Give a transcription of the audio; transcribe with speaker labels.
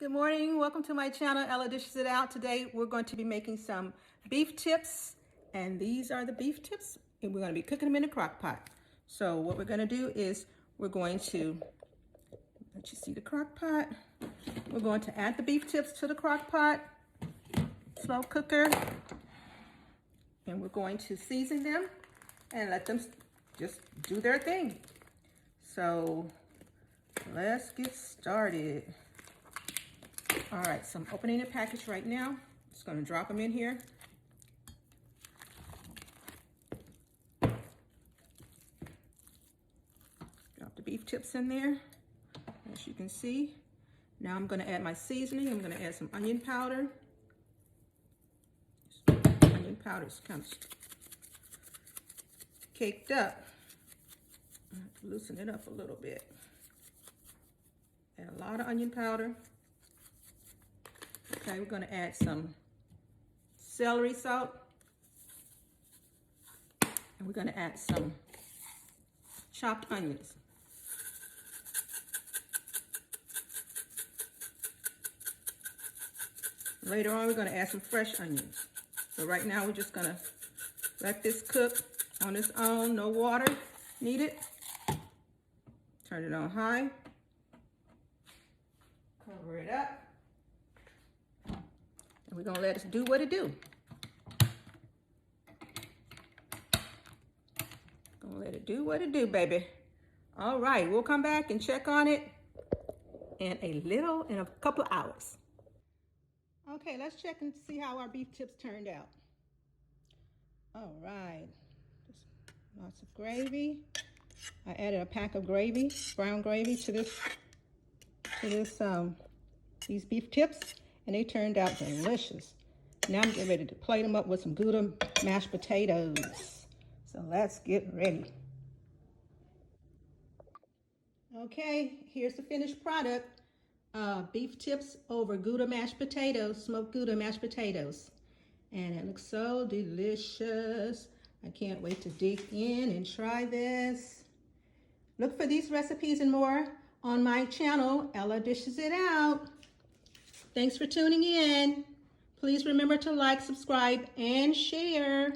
Speaker 1: Good morning, welcome to my channel, Ella Dishes It Out. Today we're going to be making some beef tips, and these are the beef tips, and we're going to be cooking them in a crock pot. So what we're going to do is we're going to, let you see the crock pot. We're going to add the beef tips to the crock pot, slow cooker, and we're going to season them and let them just do their thing. So let's get started. All right, so I'm opening the package right now. Just gonna drop them in here. Drop the beef tips in there, as you can see. Now I'm gonna add my seasoning. I'm gonna add some onion powder. Onion powder is kind of caked up. I have to loosen it up a little bit. Add a lot of onion powder. Okay, we're going to add some celery salt, and we're going to add some chopped onions. Later on, we're going to add some fresh onions. So right now, we're just going to let this cook on its own, no water needed. Turn it on high. Cover it up. And we're gonna let it do what it do. Gonna let it do what it do, baby. All right, we'll come back and check on it in a couple of hours. Okay, let's check and see how our beef tips turned out. All right, just lots of gravy. I added a pack of gravy, brown gravy, to these beef tips. And they turned out delicious. Now I'm getting ready to plate them up with some Gouda mashed potatoes. So let's get ready. Okay, here's the finished product. Beef tips over Gouda mashed potatoes, smoked Gouda mashed potatoes. And it looks so delicious. I can't wait to dig in and try this. Look for these recipes and more on my channel, Ella Dishes It Out. Thanks for tuning in. Please remember to like, subscribe, and share.